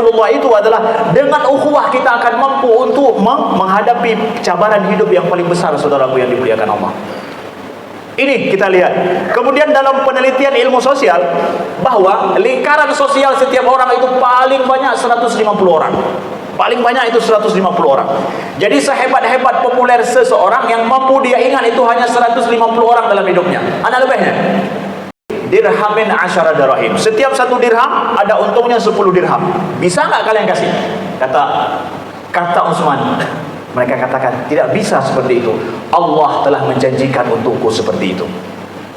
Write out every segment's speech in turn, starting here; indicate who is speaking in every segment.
Speaker 1: Rasulullah itu adalah dengan ukhuwah kita akan mampu untuk menghadapi cabaran hidup yang paling besar, saudaraku yang dimuliakan Allah. Ini kita lihat. Kemudian dalam penelitian ilmu sosial, bahwa lingkaran sosial setiap orang itu paling banyak 150 orang. Paling banyak itu 150 orang. Jadi sehebat-hebat populer seseorang, yang mampu dia ingat itu hanya 150 orang dalam hidupnya. Ana lebihnya. Dirhamin asyara dirham. Setiap satu dirham ada untungnya 10 dirham. Bisa nggak kalian kasih? Kata Utsman. Mereka katakan, tidak bisa seperti itu. Allah telah menjanjikan untukku seperti itu.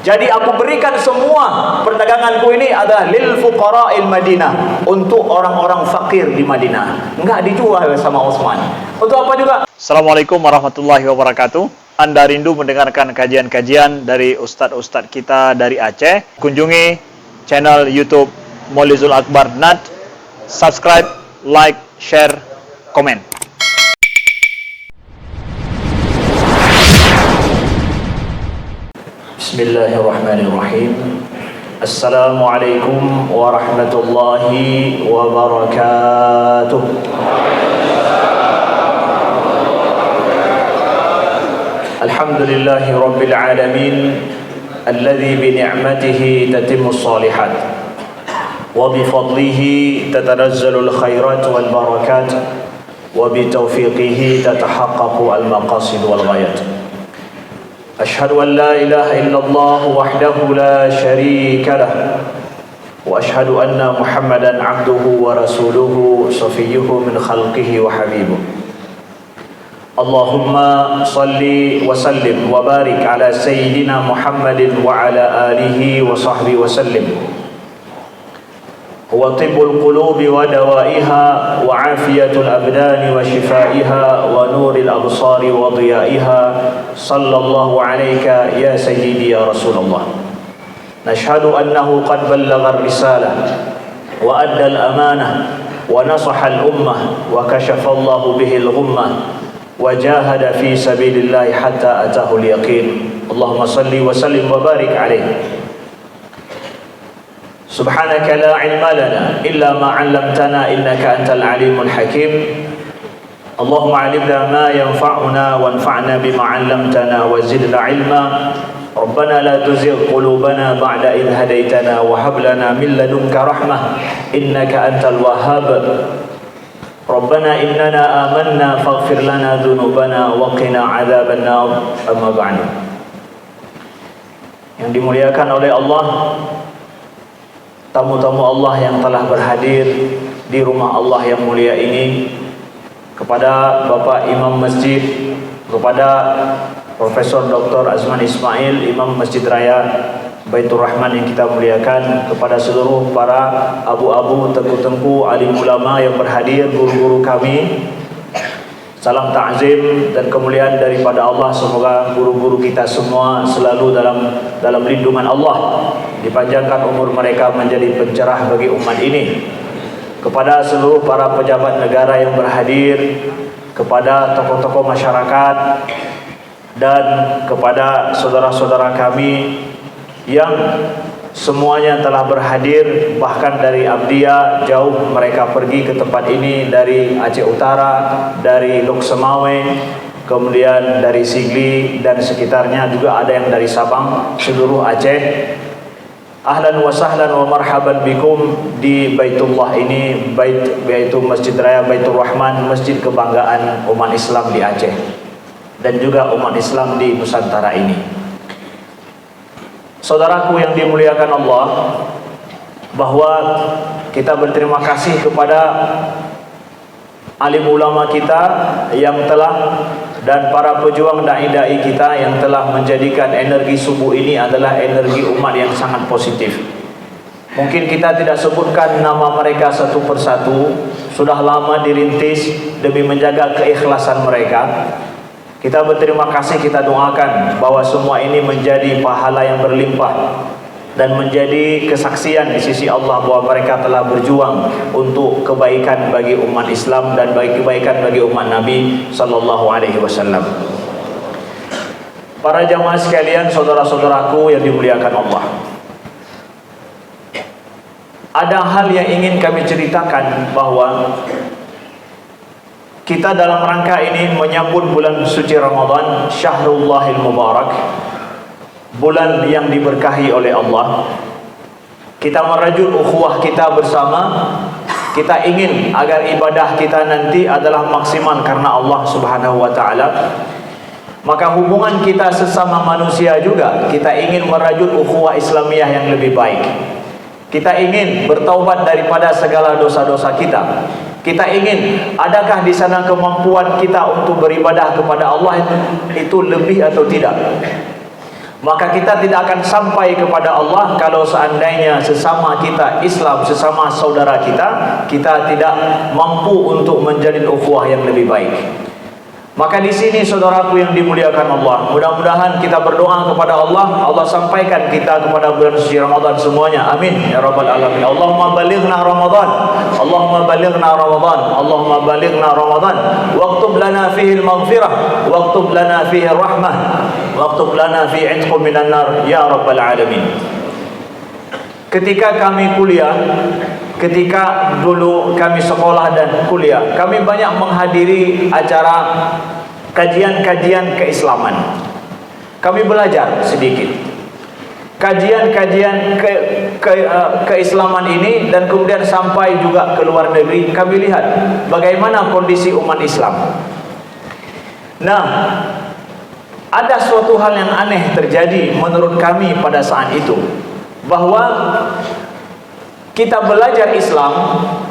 Speaker 1: Jadi aku berikan semua perdaganganku ini adalah lil fuqara'il Madinah, untuk orang-orang fakir di Madinah. Enggak dijual sama Utsman. Untuk apa juga?
Speaker 2: Assalamualaikum warahmatullahi wabarakatuh. Anda rindu mendengarkan kajian-kajian dari ustadz-ustadz kita dari Aceh? Kunjungi channel YouTube Maulizul Akbar NAT. Subscribe, like, share, komen.
Speaker 1: Bismillahirrahmanirrahim. Assalamualaikum warahmatullahi wabarakatuh. Alhamdulillahi rabbil alamin, alladzi bi ni'matihi tatimmu shalihat wa bi fadlihi tatanazzalu al khairat wal barakat wa bi tawfiqihi tatahaqqaqu al maqasid wal ghayat. Ashhadu an la ilaha illallah wahdahu la syarika lah wa ashhadu anna Muhammadan abduhu wa rasuluhu safiyyuhu min khalqihi wa habibuh. Allahumma salli wa sallim wa barik ala sayyidina Muhammadin wa ala alihi wa sahbihi wa sallim. Huwa tibbul qulubi wa dawaiha wa afiyatul abdani wa shifaiha wa nuril absari wa diyaiha. Sallallahu alayka ya sayyidi ya Rasulullah. Nashhadu annahu qad ballagha ar-risalah wa adda al-amanah wa nasaha al-ummah wa kashafa Allahu bihi al-ghummah wa jahada fi sabilillahi hatta atahu al-yaqin. Allahumma salli wa sallim wa barik alayhi. Subhanaka la ilma lana illa ma 'allamtana innaka antal alimul hakim. Allahumma 'allimna ma yanfa'una wanfa'na bima 'allamtana wa zidna 'ilma. Rabbana la tuzigh qulubana ba'da idh hadaytana wa hab lana min ladunka rahmah innaka antal wahhab. Rabbana innana amanna faghfir lana dhunubana wa qina 'adzaban nar. Amma ba'du. Yang dimuliakan oleh Allah, tamu-tamu Allah yang telah berhadir di rumah Allah yang mulia ini, kepada Bapak Imam Masjid, kepada Profesor Dr. Azman Ismail, Imam Masjid Raya Baitur Rahman yang kita muliakan, kepada seluruh para abu-abu, tengku-tengku, alim ulama yang berhadir, guru-guru kami, salam ta'zim dan kemuliaan daripada Allah. Semoga guru-guru kita semua selalu dalam lindungan Allah, dipanjangkan umur mereka menjadi pencerah bagi umat ini. Kepada seluruh para pejabat negara yang berhadir, kepada tokoh-tokoh masyarakat, dan kepada saudara-saudara kami yang semuanya telah berhadir, bahkan dari Abdia jauh mereka pergi ke tempat ini, dari Aceh Utara, dari Lok Semawe, kemudian dari Sigli dan sekitarnya, juga ada yang dari Sabang, seluruh Aceh. Ahlan wa sahlan wa marhaban bikum di Baitullah ini, yaitu Masjid Raya Baitur Rahman, masjid kebanggaan umat Islam di Aceh dan juga umat Islam di Nusantara ini. Saudaraku yang dimuliakan Allah, bahwa kita berterima kasih kepada alim ulama kita yang telah, dan para pejuang dai-dai kita yang telah menjadikan energi subuh ini adalah energi umat yang sangat positif. Mungkin kita tidak sebutkan nama mereka satu persatu, sudah lama dirintis demi menjaga keikhlasan mereka. Kita berterima kasih, kita doakan bahwa semua ini menjadi pahala yang berlimpah dan menjadi kesaksian di sisi Allah bahwa mereka telah berjuang untuk kebaikan bagi umat Islam dan kebaikan bagi umat Nabi sallallahu alaihi wasallam. Para jamaah sekalian, saudara-saudaraku yang dimuliakan Allah, ada hal yang ingin kami ceritakan, bahwa kita dalam rangka ini menyambut bulan suci Ramadan, Syahrullahil Mubarak, bulan yang diberkahi oleh Allah. Kita merajut ukhuwah kita bersama. Kita ingin agar ibadah kita nanti adalah maksimal karena Allah Subhanahu wa taala. Maka hubungan kita sesama manusia juga, kita ingin merajut ukhuwah Islamiyah yang lebih baik. Kita ingin bertaubat daripada segala dosa-dosa kita. Kita ingin, adakah di sana kemampuan kita untuk beribadah kepada Allah itu lebih atau tidak? Maka kita tidak akan sampai kepada Allah kalau seandainya sesama kita Islam, sesama saudara kita tidak mampu untuk menjalin ukhuwah yang lebih baik. Maka di sini saudaraku yang dimuliakan Allah, mudah-mudahan kita berdoa kepada Allah, Allah sampaikan kita kepada bulan suci Ramadan semuanya. Amin ya rabbal alamin. Allahumma balighna Ramadan, Allahumma balighna Ramadan, Allahumma balighna Ramadan. Waktub lana fihi al-maghfirah, waktub lana fihi rahmah, waktub lana fihi 'itqun minan nar ya rabbal alamin. Ketika kami kuliah, ketika dulu kami sekolah dan kuliah, kami banyak menghadiri acara kajian-kajian keislaman. Kami belajar sedikit kajian-kajian keislaman ini, dan kemudian sampai juga ke luar negeri, kami lihat bagaimana kondisi umat Islam. Nah, ada suatu hal yang aneh terjadi menurut kami pada saat itu, bahwa kita belajar Islam,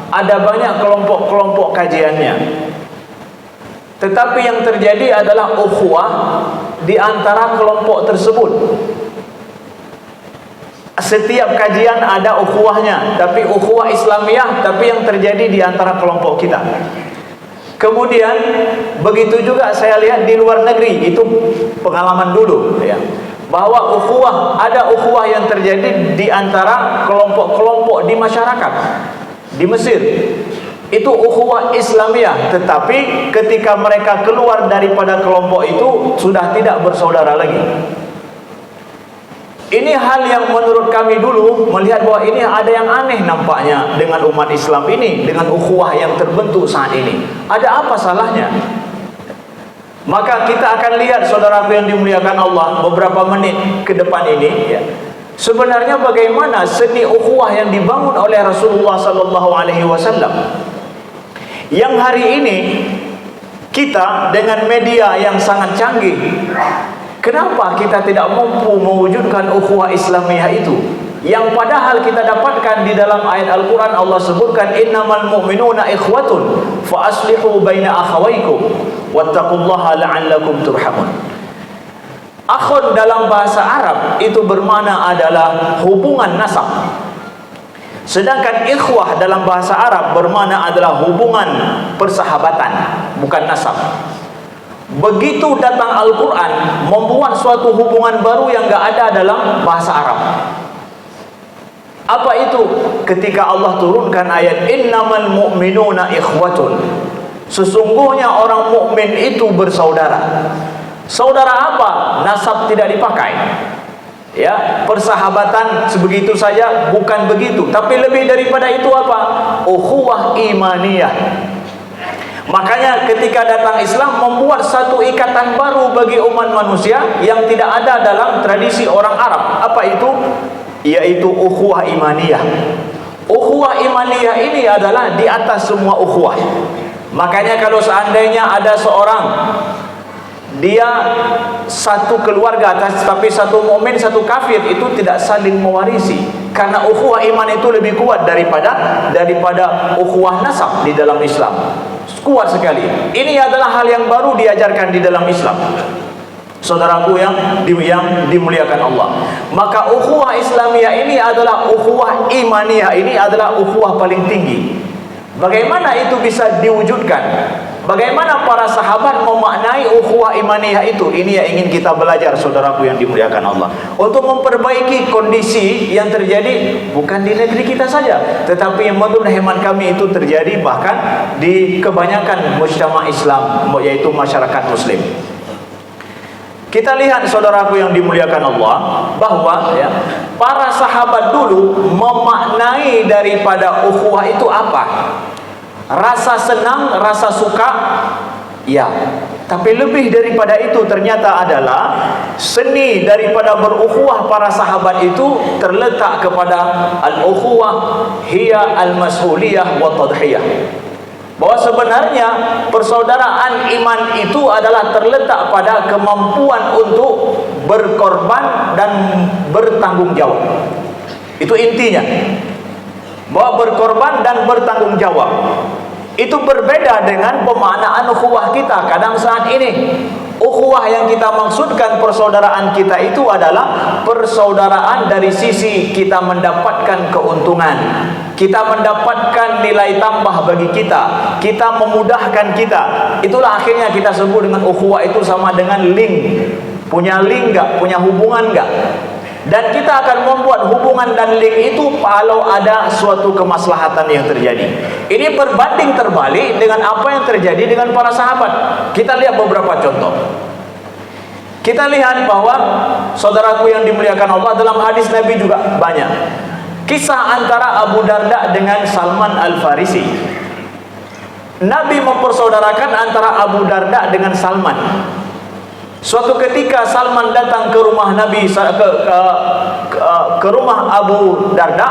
Speaker 1: ada banyak kelompok-kelompok kajiannya, tetapi yang terjadi adalah ukhuwah di antara kelompok tersebut. Setiap kajian ada ukhuwahnya, tapi ukhuwah Islamiyah, tapi yang terjadi di antara kelompok kita. Kemudian begitu juga saya lihat di luar negeri, itu pengalaman dulu ya, bahwa ada ukhuwah yang terjadi di antara kelompok-kelompok di masyarakat di Mesir. Itu ukhuwah Islamiyah, tetapi ketika mereka keluar daripada kelompok itu sudah tidak bersaudara lagi. Ini hal yang menurut kami dulu melihat bahwa ini ada yang aneh nampaknya dengan umat Islam ini, dengan ukhuwah yang terbentuk saat ini. Ada apa salahnya? Maka kita akan lihat saudaraku yang dimuliakan Allah beberapa menit ke depan ini ya. Sebenarnya bagaimana seni ukhuwah yang dibangun oleh Rasulullah sallallahu alaihi wasallam. Yang hari ini kita dengan media yang sangat canggih, kenapa kita tidak mampu mewujudkan ukhuwah Islamiyah itu? Yang padahal kita dapatkan di dalam ayat Al-Quran, Allah sebutkan innamal mu'minuna ikhwatun fa aslihu baina akhawaykum wattaqullaha la'allakum turhamun. Akhun dalam bahasa Arab itu bermakna adalah hubungan nasab, sedangkan ikhwah dalam bahasa Arab bermakna adalah hubungan persahabatan, bukan nasab. Begitu datang Al-Quran membuat suatu hubungan baru yang gak ada dalam bahasa Arab. Apa itu? Ketika Allah turunkan ayat innamal mu'minuna ikhwatun, sesungguhnya orang mukmin itu bersaudara. Saudara apa? Nasab tidak dipakai ya, persahabatan sebegitu saja, bukan begitu. Tapi lebih daripada itu apa? Ukhuwah imaniyah. Makanya ketika datang Islam membuat satu ikatan baru bagi umat manusia yang tidak ada dalam tradisi orang Arab. Apa itu? Yaitu ukhuwah imaniyah. Ukhuwah imaniyah ini adalah di atas semua ukhuwah. Makanya kalau seandainya ada seorang, dia satu keluarga tapi satu mukmin satu kafir, itu tidak saling mewarisi, karena ukhuwah iman itu lebih kuat daripada ukhuwah nasab di dalam Islam. Kuat sekali. Ini adalah hal yang baru diajarkan di dalam Islam, saudaraku yang dimuliakan Allah. Maka ukhuwah Islamiyah ini adalah ukhuwah imaniyah, ini adalah ukhuwah paling tinggi. Bagaimana itu bisa diwujudkan? Bagaimana para sahabat memaknai ukhuwah imaniyah itu? Ini yang ingin kita belajar, saudaraku yang dimuliakan Allah, untuk memperbaiki kondisi yang terjadi bukan di negeri kita saja, tetapi yang menurut hemat kami itu terjadi bahkan di kebanyakan mujtama' Islam, yaitu masyarakat Muslim. Kita lihat saudaraku yang dimuliakan Allah, bahwa ya, para sahabat dulu memaknai daripada ukhuwah itu apa? Rasa senang, rasa suka, ya. Tapi lebih daripada itu ternyata adalah seni daripada berukhuwah para sahabat itu terletak kepada al-ukhuwah hiya al-mas'uliyah wa tadhiyah. Bahwa sebenarnya persaudaraan iman itu adalah terletak pada kemampuan untuk berkorban dan bertanggung jawab. Itu intinya. Bahwa berkorban dan bertanggung jawab itu berbeda dengan pemaknaan ukhuwah kita kadang saat ini. Ukhuwah yang kita maksudkan persaudaraan kita itu adalah persaudaraan dari sisi kita mendapatkan keuntungan, kita mendapatkan nilai tambah bagi kita, kita memudahkan kita. Itulah akhirnya kita sebut dengan ukhuwah itu sama dengan link. Punya link enggak? Punya hubungan enggak? Dan kita akan membuat hubungan dan link itu kalau ada suatu kemaslahatan yang terjadi. Ini berbanding terbalik dengan apa yang terjadi dengan para sahabat. Kita lihat beberapa contoh. Kita lihat bahwa saudaraku yang dimuliakan Allah, dalam hadis Nabi juga banyak kisah antara Abu Darda dengan Salman Al-Farisi. Nabi mempersaudarakan antara Abu Darda dengan Salman. Suatu ketika Salman datang ke rumah Nabi, ke rumah Abu Darda.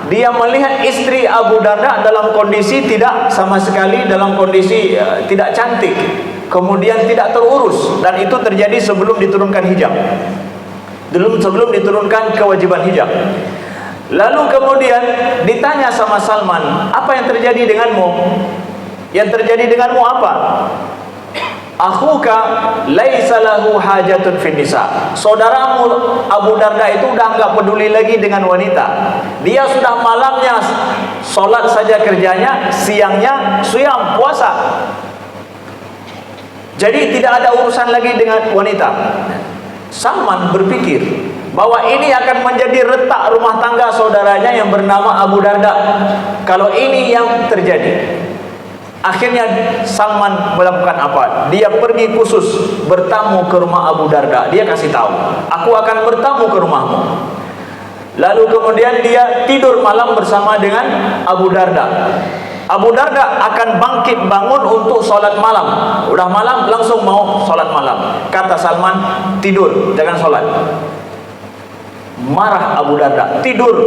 Speaker 1: Dia melihat istri Abu Darda dalam kondisi tidak sama sekali, dalam kondisi tidak cantik, kemudian tidak terurus, dan itu terjadi sebelum diturunkan hijab, sebelum diturunkan kewajiban hijab. Lalu kemudian ditanya sama Salman, apa yang terjadi denganmu? Yang terjadi denganmu apa? Akhuka laisa lahu hajatun fin nisa. Saudaramu Abu Darda itu udah enggak peduli lagi dengan wanita. Dia sudah malamnya salat saja kerjanya, siangnya siyam puasa. Jadi tidak ada urusan lagi dengan wanita. Salman berpikir bahwa ini akan menjadi retak rumah tangga saudaranya yang bernama Abu Darda kalau ini yang terjadi. Akhirnya Salman melakukan apa? Dia pergi khusus bertamu ke rumah Abu Darda. Dia kasih tahu, aku akan bertamu ke rumahmu. Lalu kemudian dia tidur malam bersama dengan Abu Darda. Abu Darda akan bangkit bangun untuk sholat malam. Udah malam langsung mau sholat malam. Kata Salman, tidur, jangan sholat. Marah Abu Darda, tidur,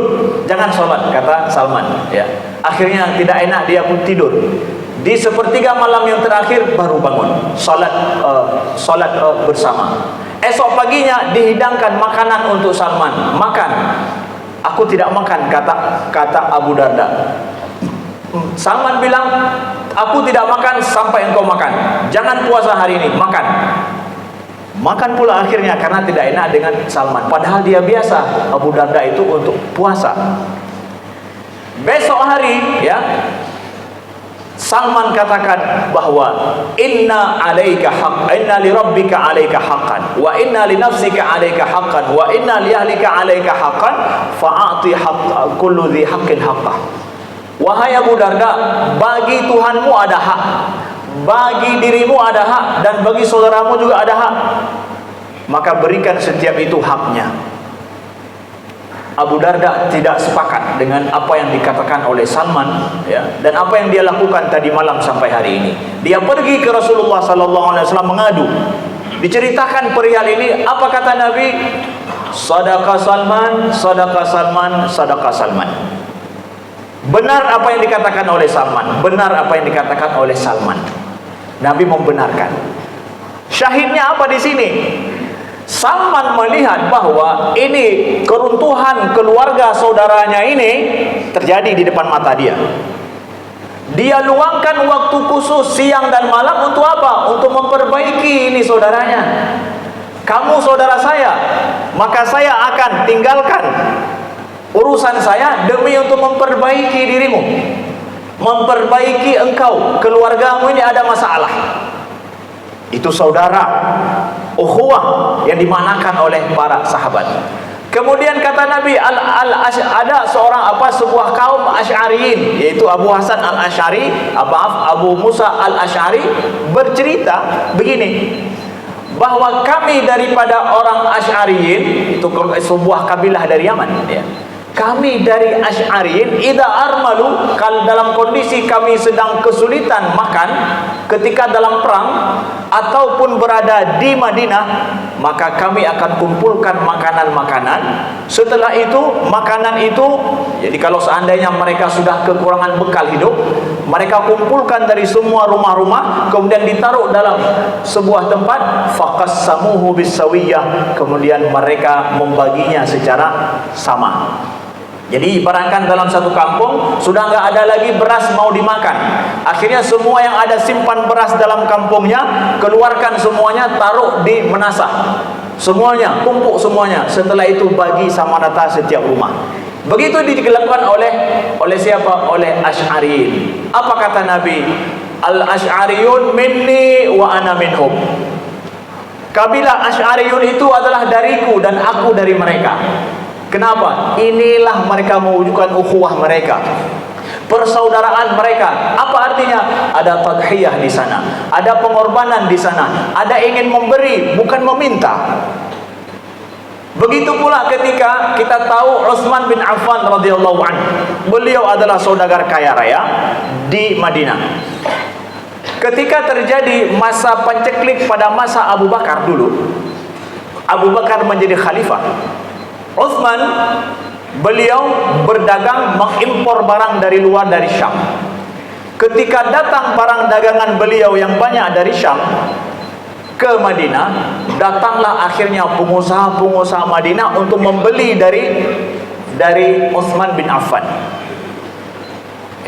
Speaker 1: jangan sholat, kata Salman. Ya. Akhirnya tidak enak, dia pun tidur. Di sepertiga malam yang terakhir baru bangun, sholat bersama. Esok paginya dihidangkan makanan untuk Salman, makan. Aku tidak makan, kata Abu Darda. Salman bilang, aku tidak makan sampai engkau makan. Jangan puasa hari ini, makan. Makan pula akhirnya karena tidak enak dengan Salman. Padahal dia biasa, Abu Darda itu untuk puasa. Besok hari, ya, Salman katakan bahwa inna alaika haqq, inna li rabbika alaika haqqan, wa inna li nafsika alaika haqqan, wa inna li ahlika alaika haqqan, fa'ati haqq kullu dhi haqqin haqqah. Wahai Abu Darda, bagi Tuhanmu ada hak, bagi dirimu ada hak, dan bagi saudaramu juga ada hak. Maka berikan setiap itu haknya. Abu Darda tidak sepakat dengan apa yang dikatakan oleh Salman, ya, dan apa yang dia lakukan tadi malam sampai hari ini. Dia pergi ke Rasulullah SAW mengadu. Diceritakan perihal ini, apa kata Nabi? Sadaqah Salman, sadaqah Salman, sadaqah Salman. Benar apa yang dikatakan oleh Salman, benar apa yang dikatakan oleh Salman. Nabi membenarkan. Syahidnya apa di sini? Salman melihat bahwa ini keruntuhan keluarga saudaranya ini terjadi di depan mata dia. Dia luangkan waktu khusus siang dan malam untuk apa? Untuk memperbaiki ini saudaranya. Kamu saudara saya, maka saya akan tinggalkan urusan saya demi untuk memperbaiki dirimu, memperbaiki engkau, keluargamu ini ada masalah. Itu saudara, ukhuwah yang dimanakan oleh para sahabat. Kemudian kata Nabi, ada sebuah kaum Asy'ariyin, yaitu Abu Hasan Al-Asy'ari, Abu Musa Al-Asy'ari bercerita begini, bahwa kami daripada orang Asy'ariyin, itu sebuah kabilah dari Yaman ya. Kami dari Asy'ariyin idza armalu, kalau dalam kondisi kami sedang kesulitan makan ketika dalam perang ataupun berada di Madinah, maka kami akan kumpulkan makanan-makanan. Setelah itu makanan itu, jadi kalau seandainya mereka sudah kekurangan bekal hidup, mereka kumpulkan dari semua rumah-rumah, kemudian ditaruh dalam sebuah tempat, faqassamuhu bisawiyah, kemudian mereka membaginya secara sama. Jadi ibaratkan dalam satu kampung sudah nggak ada lagi beras mau dimakan. Akhirnya semua yang ada simpan beras dalam kampungnya, keluarkan semuanya, taruh di menasah. Semuanya, tumpuk semuanya. Setelah itu bagi sama rata setiap rumah. Begitu dilakukan oleh siapa? Oleh Asy'ariyin. Apa kata Nabi? Al-Asy'ariyun minni wa ana minhum. Kabilah Asy'ariyun itu adalah dariku dan aku dari mereka. Kenapa? Inilah mereka mewujudkan ukhuwah mereka, persaudaraan mereka. Apa artinya? Ada tadhiyah di sana, ada pengorbanan di sana, ada ingin memberi, bukan meminta. Begitu pula ketika kita tahu Utsman bin Affan radhiyallahu anhu, beliau adalah saudagar kaya raya di Madinah. Ketika terjadi masa panceklik pada masa Abu Bakar dulu, Abu Bakar menjadi khalifah, Utsman beliau berdagang, mengimpor barang dari luar, dari Syam. Ketika datang barang dagangan beliau yang banyak dari Syam ke Madinah, datanglah akhirnya pengusaha-pengusaha Madinah untuk membeli dari Utsman bin Affan.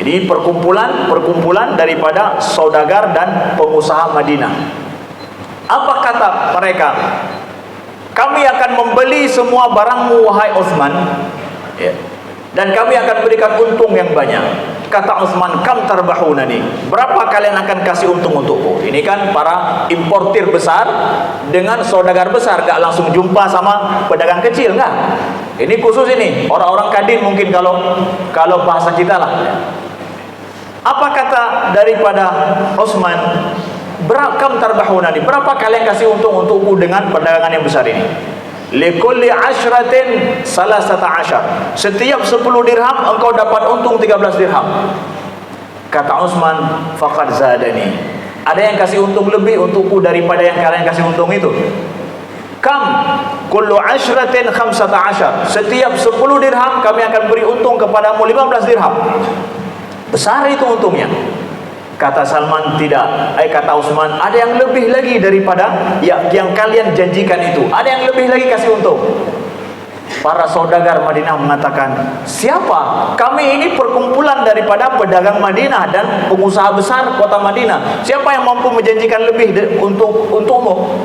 Speaker 1: Ini perkumpulan daripada saudagar dan pengusaha Madinah. Apa kata mereka? Kami akan membeli semua barangmu wahai Utsman, ya, dan kami akan berikan untung yang banyak. Kata Utsman, kam tarbahunani, berapa kalian akan kasih untung untukku? Ini kan para importir besar dengan saudagar besar, gak langsung jumpa sama pedagang kecil, enggak. Ini khusus ini orang-orang kadin mungkin kalau bahasa kita lah. Apa kata daripada Utsman? Kam tarbahunani, berapa kalian kasih untung untukku dengan perdagangan yang besar ini? Likulli ashratin salasata ashar, setiap 10 dirham engkau dapat untung 13 dirham. Kata Utsman, faqad zadani, ada yang kasih untung lebih untukku daripada yang kalian kasih untung itu. Kam kullu ashratin khamsata ashar, setiap 10 dirham kami akan beri untung kepadamu 15 dirham. Besar itu untungnya. Kata Salman, tidak. Kata Utsman, ada yang lebih lagi daripada yang kalian janjikan itu. Ada yang lebih lagi kasih untung. Para saudagar Madinah mengatakan, siapa? Kami ini perkumpulan daripada pedagang Madinah dan pengusaha besar kota Madinah. Siapa yang mampu menjanjikan lebih untukmu?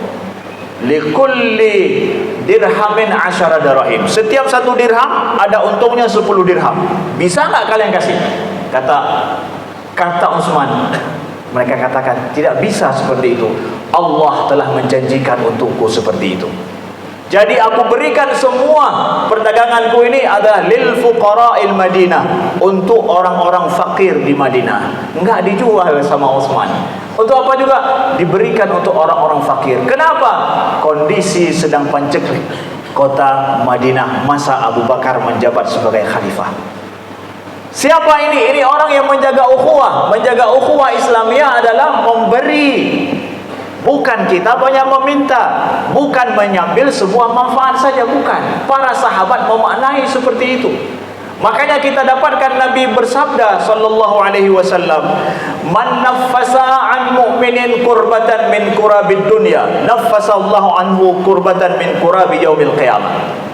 Speaker 1: Likulli dirhamin 10 dirham, setiap 1 dirham ada untungnya 10 dirham. Bisa nggak kalian kasih? Kata Utsman, mereka katakan tidak bisa seperti itu. Allah telah menjanjikan untukku seperti itu. Jadi aku berikan semua perdaganganku ini adalah lil fuqara'il Madinah, untuk orang-orang fakir di Madinah. Enggak dijual sama Utsman. Untuk apa juga? Diberikan untuk orang-orang fakir. Kenapa? Kondisi sedang panceklik kota Madinah masa Abu Bakar menjabat sebagai khalifah. Siapa ini? Ini orang yang menjaga ukhuwah. Menjaga ukhuwah Islamiyah adalah memberi. Bukan kita banyak meminta, bukan menyambil sebuah manfaat saja, bukan. Para sahabat memaknai seperti itu. Makanya kita dapatkan Nabi bersabda sallallahu alaihi wasallam, "Man naffasa an mu'minin kurbatan min kurabid dunya, naffasallahu anhu kurbatan min kurabi yaumil qiyamah."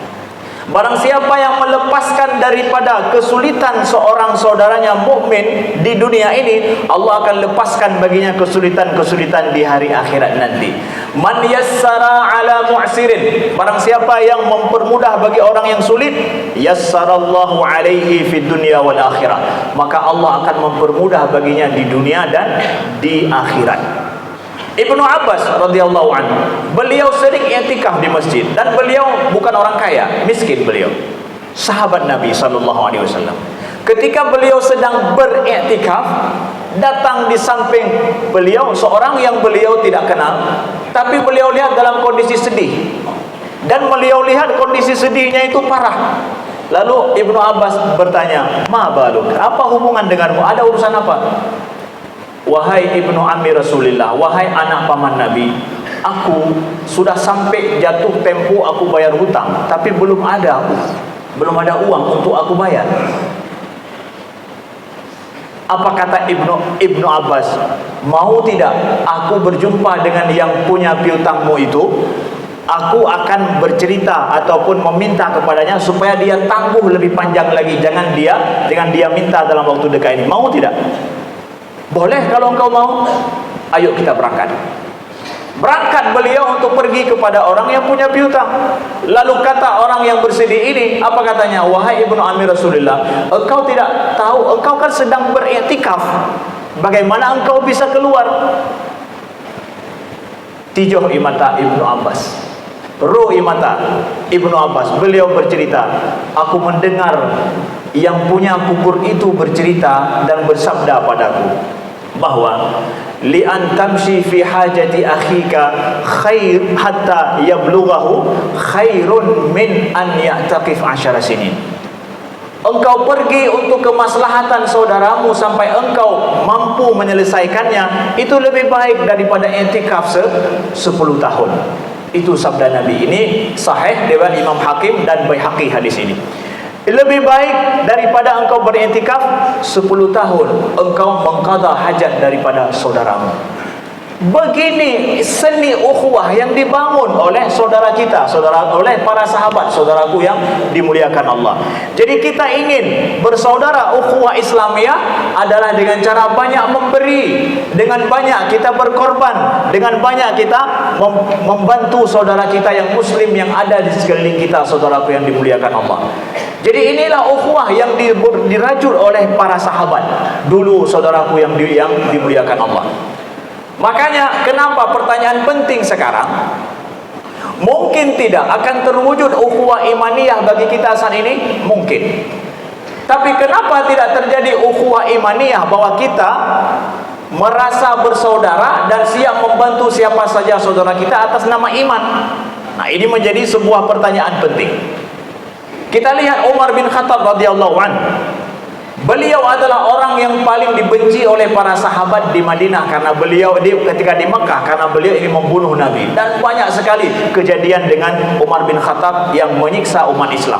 Speaker 1: Barang siapa yang melepaskan daripada kesulitan seorang saudaranya mukmin di dunia ini, Allah akan lepaskan baginya kesulitan-kesulitan di hari akhirat nanti. Man yassara ala mu'sirin, barang siapa yang mempermudah bagi orang yang sulit, yassarallahu alaihi fid dunya wal akhirah, maka Allah akan mempermudah baginya di dunia dan di akhirat. Ibnu Abbas radhiyallahu anhu, beliau sering i'tikaf di masjid dan beliau bukan orang kaya, miskin beliau. Sahabat Nabi sallallahu alaihi wasallam. Ketika beliau sedang beriktikaf, datang di samping beliau seorang yang beliau tidak kenal, tapi beliau lihat dalam kondisi sedih, dan beliau lihat kondisi sedihnya itu parah. Lalu Ibnu Abbas bertanya, "Ma baluk? Apa hubungan denganmu? Ada urusan apa?" "Wahai Ibnu Ammi Rasulillah, wahai anak paman Nabi, aku sudah sampai jatuh tempo aku bayar hutang, tapi belum ada uang untuk aku bayar." Apa kata Ibnu Abbas? "Mau tidak aku berjumpa dengan yang punya piutangmu itu? Aku akan bercerita ataupun meminta kepadanya supaya dia tangguh lebih panjang lagi. Jangan dia minta dalam waktu dekat ini. Mau tidak?" "Boleh kalau engkau mau. Ayo kita berangkat." Berangkat beliau untuk pergi kepada orang yang punya piutang. Lalu kata orang yang bersedih ini, apa katanya? "Wahai Ibnu Ammi Rasulillah, engkau tidak tahu, engkau kan sedang beriktikaf. Bagaimana engkau bisa keluar?" Tijoh imata Ibnu Abbas, roh imata Ibnu Abbas. Beliau bercerita, "Aku mendengar yang punya kubur itu bercerita dan bersabda padaku bahwa li an tamshi fi hajati akhika khair hatta yablughahu khairun min an ya'taqif 10 sinin." Engkau pergi untuk kemaslahatan saudaramu sampai engkau mampu menyelesaikannya, itu lebih baik daripada i'tikaf 10 tahun. Itu sabda Nabi. Ini sahih riwayat Imam Hakim dan Baihaqi hadis ini. Lebih baik daripada engkau beriktikaf 10 tahun engkau mengqadha hajat daripada saudaramu. Begini seni ukhuwah yang dibangun oleh saudara kita, oleh para sahabat, saudaraku yang dimuliakan Allah. Jadi kita ingin bersaudara, ukhuwah Islamiyah adalah dengan cara banyak memberi, dengan banyak kita berkorban, dengan banyak kita membantu saudara kita yang muslim yang ada di sekeliling kita, saudaraku yang dimuliakan Allah. Jadi inilah ukhuwah yang dirajut oleh para sahabat dulu, saudaraku yang dimuliakan Allah. Makanya kenapa pertanyaan penting sekarang, mungkin tidak akan terwujud ukhuwah imaniyah bagi kita saat ini? Mungkin. Tapi kenapa tidak terjadi ukhuwah imaniyah bahwa kita merasa bersaudara dan siap membantu siapa saja saudara kita atas nama iman? Nah, ini menjadi sebuah pertanyaan penting. Kita lihat Umar bin Khattab radhiyallahu anhu. Beliau adalah orang yang paling dibenci oleh para sahabat di Madinah karena beliau ketika di Mekah, karena beliau ingin membunuh Nabi, dan banyak sekali kejadian dengan Umar bin Khattab yang menyiksa umat Islam.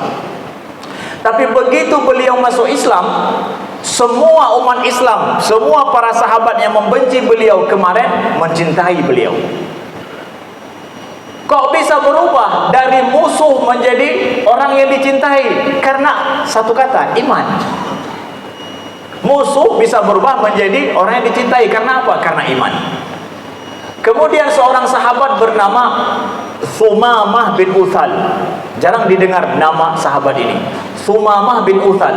Speaker 1: Tapi begitu beliau masuk Islam, semua umat Islam, semua para sahabat yang membenci beliau kemarin mencintai beliau. Kok bisa berubah dari musuh menjadi orang yang dicintai? Karena satu kata, iman. Musuh bisa berubah menjadi orang yang dicintai karena apa? Karena iman. Kemudian seorang sahabat bernama Thumamah bin Uthal. Jarang didengar nama sahabat ini. Thumamah bin Uthal.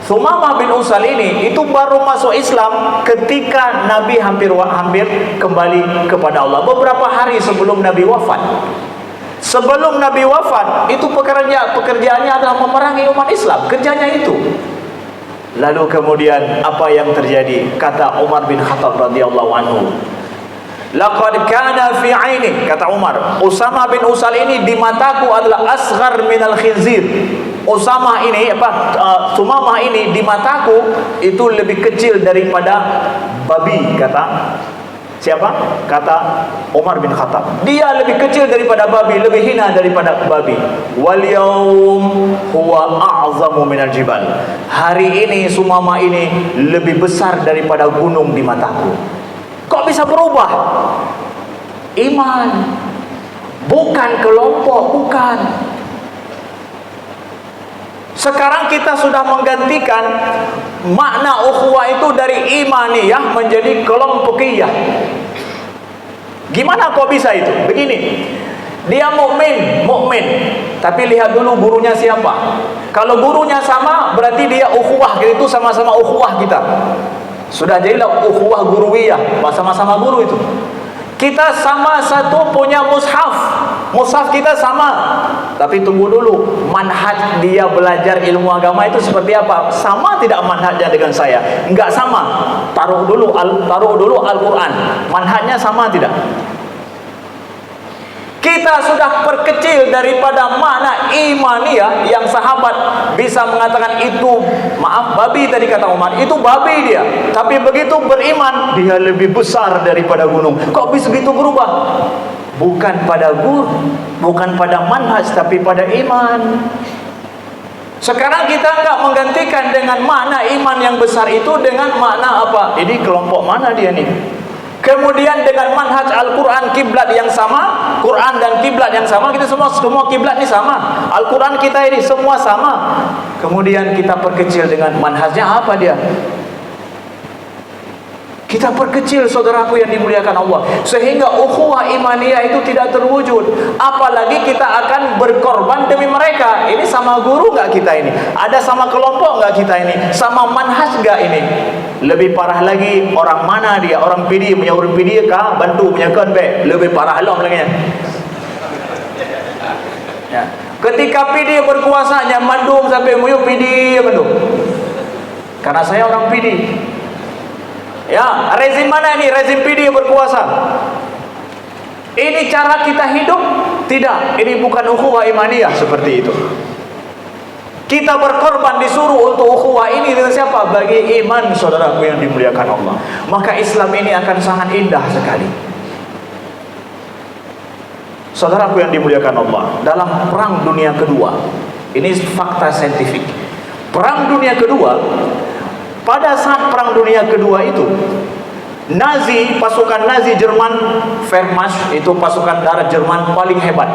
Speaker 1: Thumamah bin Uthal ini itu baru masuk Islam ketika Nabi hampir kembali kepada Allah. Beberapa hari sebelum Nabi wafat. Sebelum Nabi wafat, itu pekerjaannya adalah memerangi umat Islam. Kerjanya itu. Lalu kemudian apa yang terjadi? Kata Umar bin Khattab radhiyallahu anhu, "Laqad kana fi 'aini," kata Umar, "Usamah bin Usal ini di mataku adalah asghar minal khinzir." Usamah ini Sumamah ini di mataku itu lebih kecil daripada babi, kata siapa? Kata Umar bin Khattab. Dia lebih kecil daripada babi, lebih hina daripada babi. Wal yaum huwa a'zamu minal jibal. Hari ini Sumamah ini lebih besar daripada gunung di mataku. Kok bisa berubah? Iman. Bukan kelompok, bukan. Sekarang kita sudah menggantikan makna ukhuwah itu dari imaniyah menjadi kelompokiyah. Gimana kok bisa itu? Begini, dia mukmin, tapi lihat dulu gurunya siapa. Kalau gurunya sama, berarti dia ukhuwah, itu sama-sama ukhuwah kita. Sudah jadilah ukhuwah guruwiyah, sama-sama guru itu. Kita sama satu punya mushaf kita sama. Tapi tunggu dulu, manhaj dia belajar ilmu agama itu seperti apa? Sama tidak manhajnya dengan saya? Enggak sama. taruh dulu Al-Quran. Manhajnya sama tidak? Kita sudah perkecil daripada makna imaniyah yang sahabat bisa mengatakan itu, maaf, babi tadi kata Umar, itu babi dia. Tapi begitu beriman, dia lebih besar daripada gunung. Kok bisa begitu berubah? Bukan pada guru, bukan pada manhaj, tapi pada iman. Sekarang kita enggak menggantikan dengan makna iman yang besar itu dengan makna apa? Ini kelompok mana dia nih? Kemudian dengan manhaj Al-Quran, kiblat yang sama, Quran dan kiblat yang sama, kita semua kiblat ini sama, Al-Quran kita ini semua sama. Kemudian kita perkecil dengan manhajnya apa dia? Kita perkecil, saudaraku yang dimuliakan Allah, sehingga ukhuwah imaniyah itu tidak terwujud. Apalagi kita akan berkorban demi mereka. Ini sama guru nggak kita ini? Ada sama kelompok nggak kita ini? Sama manhaj nggak ini? Lebih parah lagi, orang mana dia? Orang PD, punya orang PD kah? Bantu punya konbe. Lebih parah lagi lagi. Ya. Ketika PD berkuasanya, mandum sampai muyuk PD mandum. Karena saya orang PD. Ya, rezim mana ini? Rezim PD berkuasa. Ini cara kita hidup? Tidak, ini bukan ukhuwah imaniyah seperti itu. Kita berkorban disuruh untuk ukhuwah ini dengan siapa? Bagi iman, saudaraku yang dimuliakan Allah. Maka Islam ini akan sangat indah sekali. Saudaraku yang dimuliakan Allah, dalam perang dunia kedua, ini fakta saintifik. Perang dunia kedua, pada saat perang dunia kedua itu, Nazi, pasukan Nazi Jerman, Wehrmacht, itu pasukan darat Jerman paling hebat.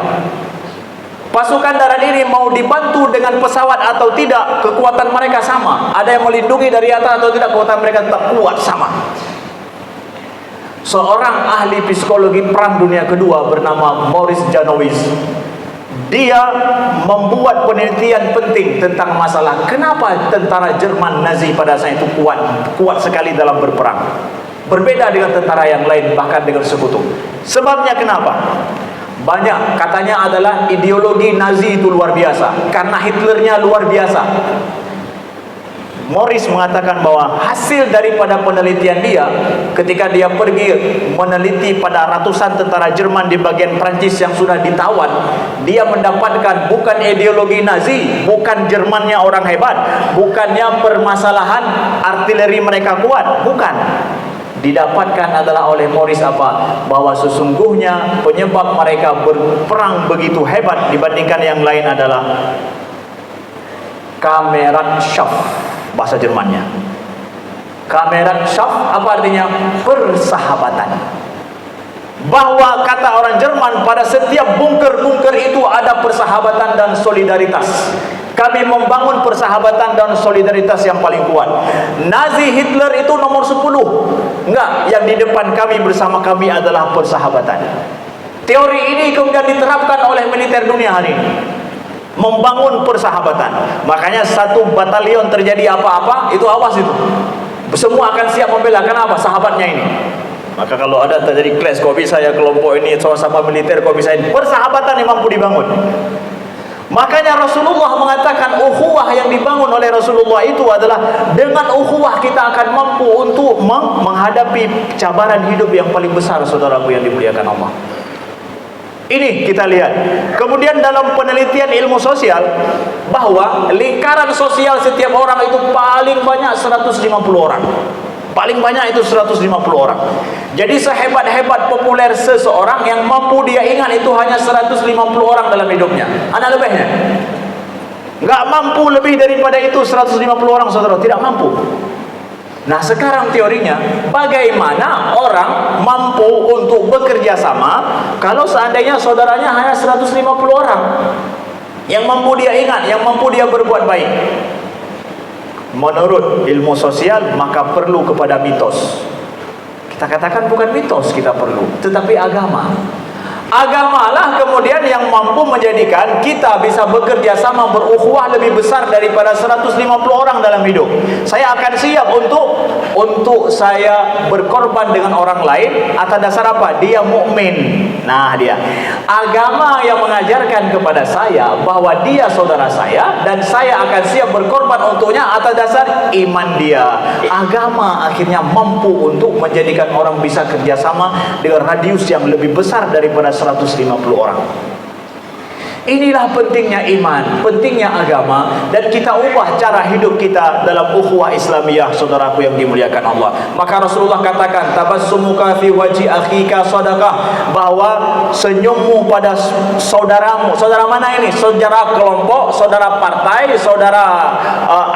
Speaker 1: Pasukan darat ini mau dibantu dengan pesawat atau tidak, kekuatan mereka sama. Ada yang melindungi dari atas atau tidak, kekuatan mereka tetap kuat sama. Seorang ahli psikologi perang dunia kedua bernama Maurice Janowitz, dia membuat penelitian penting tentang masalah kenapa tentara Jerman Nazi pada saat itu kuat sekali dalam berperang, berbeda dengan tentara yang lain, bahkan dengan sekutu. Sebabnya kenapa? Banyak, katanya adalah ideologi Nazi itu luar biasa, karena Hitlernya luar biasa. Morris mengatakan bahwa hasil daripada penelitian dia, ketika dia pergi meneliti pada ratusan tentara Jerman di bagian Prancis yang sudah ditawan, dia mendapatkan bukan ideologi Nazi, bukan Jermannya orang hebat, bukannya permasalahan artileri mereka kuat, bukan. Didapatkan adalah oleh Morris apa? Bahwa sesungguhnya penyebab mereka berperang begitu hebat dibandingkan yang lain adalah Kameradschaft, bahasa Jermannya. Kameradschaft apa artinya? Persahabatan. Bahwa kata orang Jerman, pada setiap bunker-bunker itu ada persahabatan dan solidaritas. Kami membangun persahabatan dan solidaritas yang paling kuat. Nazi Hitler itu nomor 10. Enggak, yang di depan kami bersama kami adalah persahabatan. Teori ini kemudian diterapkan oleh militer dunia hari ini, membangun persahabatan. Makanya satu batalion terjadi apa-apa, itu awas itu, semua akan siap membela. Kenapa? Sahabatnya ini. Maka kalau ada terjadi clash, kok bisa ya kelompok ini sama-sama militer, kok bisa ini? Persahabatan yang mampu dibangun. Makanya Rasulullah mengatakan ukhuwah yang dibangun oleh Rasulullah itu adalah dengan ukhuwah kita akan mampu untuk menghadapi cabaran hidup yang paling besar, saudaraku yang dimuliakan Allah. Ini kita lihat. Kemudian dalam penelitian ilmu sosial, bahwa lingkaran sosial setiap orang itu paling banyak 150 orang. Paling banyak itu 150 orang. Jadi sehebat-hebat populer seseorang, yang mampu dia ingat itu hanya 150 orang dalam hidupnya. Ada lebihnya? Nggak mampu lebih daripada itu 150 orang, saudara. Tidak mampu. Nah sekarang teorinya, bagaimana orang mampu untuk bekerja sama kalau seandainya saudaranya hanya 150 orang yang mampu dia ingat, yang mampu dia berbuat baik? Menurut ilmu sosial, maka perlu kepada mitos. Kita katakan bukan mitos kita perlu, tetapi agama. Agamalah kemudian yang mampu menjadikan kita bisa bekerja sama berukhuwah lebih besar daripada 150 orang dalam hidup. Saya akan siap untuk saya berkorban dengan orang lain atas dasar apa? Dia mukmin. Nah, dia agama yang mengajarkan kepada saya bahwa dia saudara saya dan saya akan siap berkorban untuknya atas dasar iman dia. Agama akhirnya mampu untuk menjadikan orang bisa kerjasama dengan radius yang lebih besar daripada 150 orang. Inilah pentingnya iman, pentingnya agama, dan kita ubah cara hidup kita dalam ukhuwah Islamiyah, saudaraku yang dimuliakan Allah. Maka Rasulullah katakan, tabassumuka fi wajhi akhika sadaqah, bahwa senyummu pada saudaramu. Saudara mana ini? Saudara kelompok, saudara partai, saudara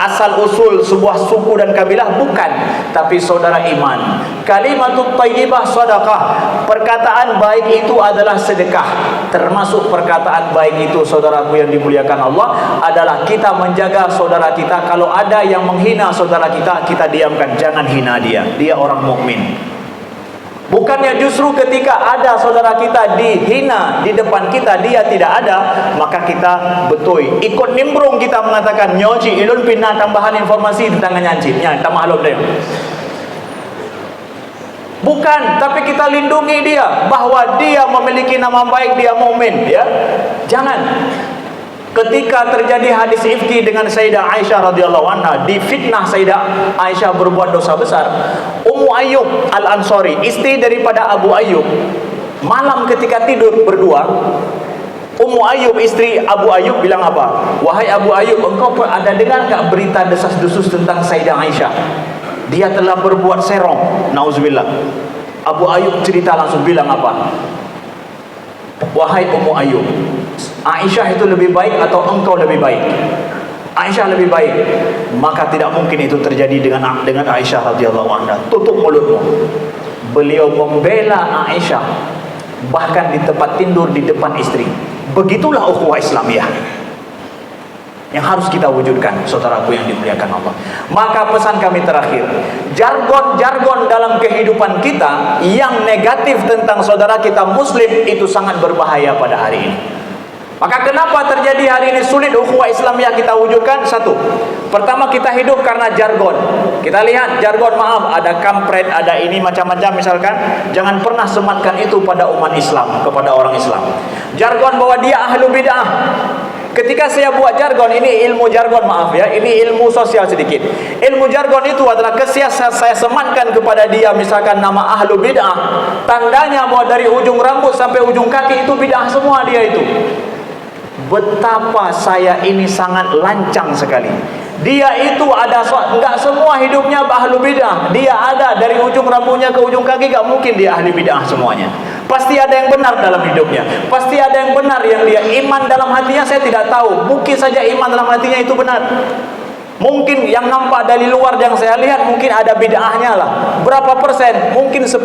Speaker 1: asal usul sebuah suku dan kabilah? Bukan, tapi saudara iman. Kalimatut thayyibah sadaqah, perkataan baik itu adalah sedekah. Termasuk perkataan baik itu, saudaraku yang dimuliakan Allah, adalah kita menjaga saudara kita. Kalau ada yang menghina saudara kita, kita diamkan, jangan hina dia. Dia orang mukmin. Bukannya justru ketika ada saudara kita dihina di depan kita, dia tidak ada, maka kita betoi, ikut nimbrung, kita mengatakan nyoci ilun pindah tambahan informasi tentang nyancipnya, tak maklum dia. Bukan, tapi kita lindungi dia, bahwa dia memiliki nama baik, dia mukmin, ya. Jangan. Ketika terjadi hadis ifki dengan Sayyidah Aisyah radhiyallahu anha, difitnah Sayyidah Aisyah berbuat dosa besar. Ummu Ayyub Al-Ansari, istri daripada Abu Ayyub, malam ketika tidur berdua, Ummu Ayyub istri Abu Ayyub bilang apa? Wahai Abu Ayyub, engkau ada dengar tak berita desas-desus tentang Sayyidah Aisyah? Dia telah berbuat serong, nauzubillah. Abu Ayyub cerita langsung bilang apa? Wahai Ummu Ayyub, Aisyah itu lebih baik atau engkau lebih baik? Aisyah lebih baik. Maka tidak mungkin itu terjadi dengan Aisyah radhiyallahu anha. Tutup mulutmu. Beliau membela Aisyah, bahkan di tempat tidur di depan istri. Begitulah ukhuwah Islamiyah yang harus kita wujudkan, saudaraku yang dimuliakan Allah. Maka pesan kami terakhir, jargon-jargon dalam kehidupan kita yang negatif tentang saudara kita muslim itu sangat berbahaya pada hari ini. Maka kenapa terjadi hari ini sulit ukhuwah Islamiyah kita wujudkan? Satu, pertama kita hidup karena jargon. Kita lihat jargon, maaf, ada kampret, ada ini macam-macam misalkan. Jangan pernah sematkan itu pada umat Islam, kepada orang Islam. Jargon bahwa dia ahlu bid'ah. Ketika saya buat jargon, ini ilmu jargon, maaf ya, ini ilmu sosial sedikit. Ilmu jargon itu adalah ketika saya sematkan kepada dia misalkan nama ahlu bid'ah, tandanya bahwa dari ujung rambut sampai ujung kaki itu bid'ah semua dia itu. Betapa saya ini sangat lancang sekali. Dia itu ada, enggak semua hidupnya ahlu bid'ah. Dia ada dari ujung rambutnya ke ujung kaki, enggak mungkin dia ahli bid'ah semuanya. Pasti ada yang benar dalam hidupnya. Pasti ada yang benar yang dia iman dalam hatinya, saya tidak tahu. Mungkin saja iman dalam hatinya itu benar. Mungkin yang nampak dari luar yang saya lihat mungkin ada bid'ahnya lah. Berapa persen? Mungkin 10%,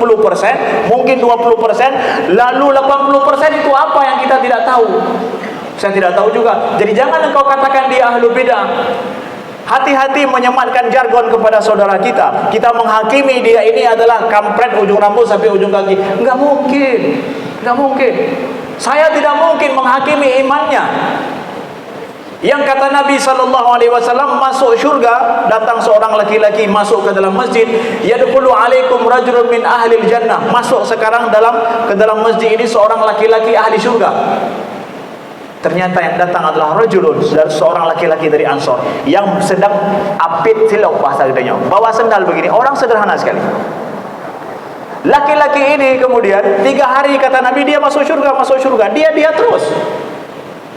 Speaker 1: mungkin 20%, lalu 80% itu apa yang kita tidak tahu? Saya tidak tahu juga. Jadi jangan engkau katakan dia ahlu bid'ah. Hati-hati menyematkan jargon kepada saudara kita. Kita menghakimi dia ini adalah kampret ujung rambut sampai ujung kaki. Enggak mungkin. Enggak mungkin. Saya tidak mungkin menghakimi imannya. Yang kata Nabi SAW, masuk syurga, datang seorang laki-laki masuk ke dalam masjid, yadkhulu alaikum rajulun min ahlil jannah. Masuk sekarang ke dalam masjid ini seorang laki-laki ahli syurga. Ternyata yang datang adalah rajulun, seorang laki-laki dari Ansor yang sedang apit silau, bahasa katanya, bawa sendal begini, orang sederhana sekali. Laki-laki ini kemudian 3 hari kata Nabi dia masuk surga, dia terus.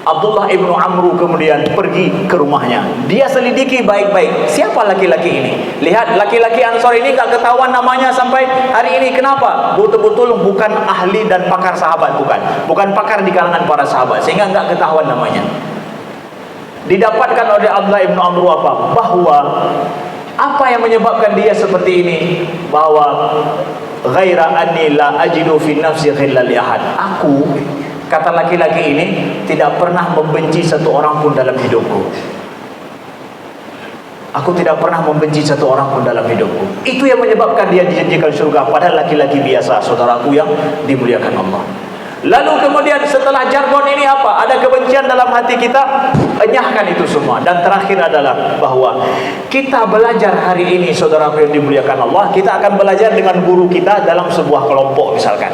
Speaker 1: Abdullah ibnu Amru kemudian pergi ke rumahnya. Dia selidiki baik-baik, siapa laki-laki ini. Lihat, laki-laki Ansor ini gak ketahuan namanya sampai hari ini. Kenapa? Betul-betul bukan ahli dan pakar sahabat, bukan pakar di kalangan para sahabat, sehingga gak ketahuan namanya. Didapatkan oleh Abdullah ibnu Amru apa? Bahwa apa yang menyebabkan dia seperti ini? Bahwa ghaira anni la ajidu fi nafsi ghillal li ahad. Aku, kata laki-laki ini, tidak pernah membenci satu orang pun dalam hidupku. Aku tidak pernah membenci satu orang pun dalam hidupku. Itu yang menyebabkan dia dijanjikan surga, padahal laki-laki biasa, saudaraku yang dimuliakan Allah. Lalu kemudian setelah jargon ini apa? Ada kebencian dalam hati kita, enyahkan itu semua. Dan terakhir adalah bahwa kita belajar hari ini, saudaraku yang dimuliakan Allah, kita akan belajar dengan guru kita dalam sebuah kelompok misalkan.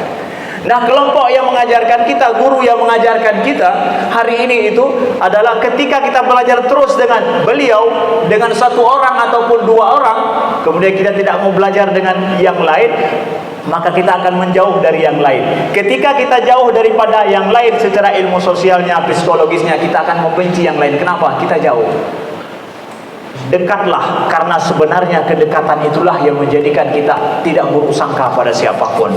Speaker 1: Nah, kelompok yang mengajarkan kita, guru yang mengajarkan kita hari ini itu adalah ketika kita belajar terus dengan beliau, dengan satu orang ataupun dua orang, kemudian kita tidak mau belajar dengan yang lain, maka kita akan menjauh dari yang lain. Ketika kita jauh daripada yang lain secara ilmu sosialnya, psikologisnya, kita akan membenci yang lain. Kenapa? Kita jauh. Dekatlah, karena sebenarnya kedekatan itulah yang menjadikan kita tidak bersangka pada siapapun.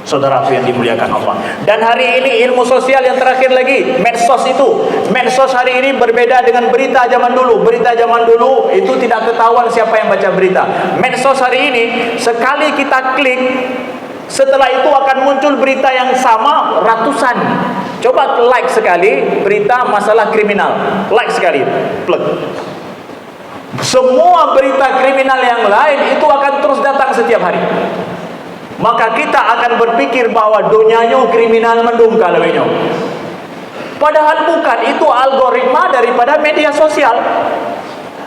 Speaker 1: Saudaraku yang dimuliakan Allah. Dan hari ini ilmu sosial yang terakhir lagi, medsos itu. Medsos hari ini berbeda dengan berita zaman dulu. Berita zaman dulu itu tidak ketahuan siapa yang baca berita. Medsos hari ini, sekali kita klik, setelah itu akan muncul berita yang sama ratusan. Coba like sekali berita masalah kriminal, like sekali, plug. Semua berita kriminal yang lain itu akan terus datang setiap hari. Maka kita akan berpikir bahwa dunianya kriminal mendung kalaunya. Padahal bukan, itu algoritma daripada media sosial.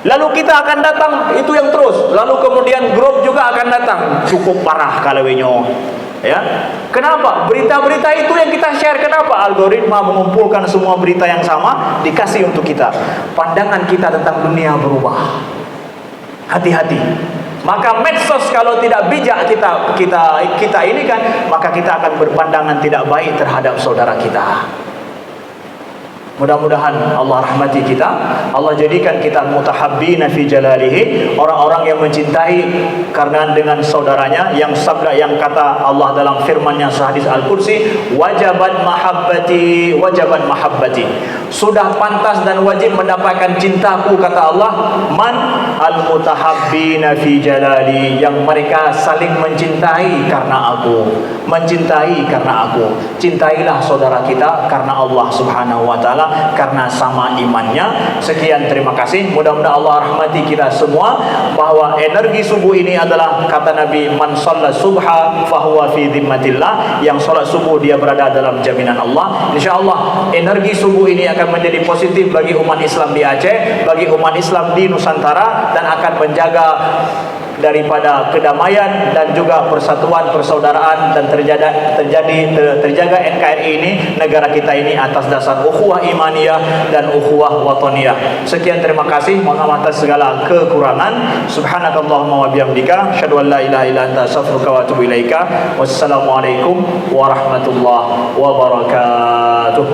Speaker 1: Lalu kita akan datang, itu yang terus. Lalu kemudian grup juga akan datang. Cukup parah kalaunya. Ya. Kenapa? Berita-berita itu yang kita share. Kenapa? Algoritma mengumpulkan semua berita yang sama, dikasih untuk kita. Pandangan kita tentang dunia berubah. Hati-hati. Maka medsos kalau tidak bijak kita ini kan, maka kita akan berpandangan tidak baik terhadap saudara kita. Mudah-mudahan Allah rahmati kita, Allah jadikan kita mutahabbina fi jalalihi, orang-orang yang mencintai karena dengan saudaranya, yang sabda yang kata Allah dalam firman-Nya sahadis Al-Qudsi, wajabat mahabbati, wajabat mahabbati. Sudah pantas dan wajib mendapatkan cintaku, kata Allah, man al-mutahabbina fi jalali, yang mereka saling mencintai karena aku, mencintai karena aku. Cintailah saudara kita karena Allah Subhanahu wa taala, karena sama imannya. Sekian, terima kasih. Mudah-mudahan Allah rahmati kita semua, bahwa energi subuh ini adalah kata Nabi, man shalla subha fahuwa fi dhimmatillah, yang salat subuh dia berada dalam jaminan Allah. InsyaAllah energi subuh ini akan menjadi positif bagi umat Islam di Aceh, bagi umat Islam di Nusantara, dan akan menjaga daripada kedamaian dan juga persatuan, persaudaraan, dan terjaga NKRI ini, negara kita ini, atas dasar ukhuwah imaniyah dan ukhuwah wataniyah. Sekian, terima kasih. Mohon maaf atas segala kekurangan. Subhanakallahumma wa bihamdika, asyhadu an la ilaha illa anta, astaghfiruka wa atubu ilaika. Wassalamualaikum warahmatullahi wabarakatuh.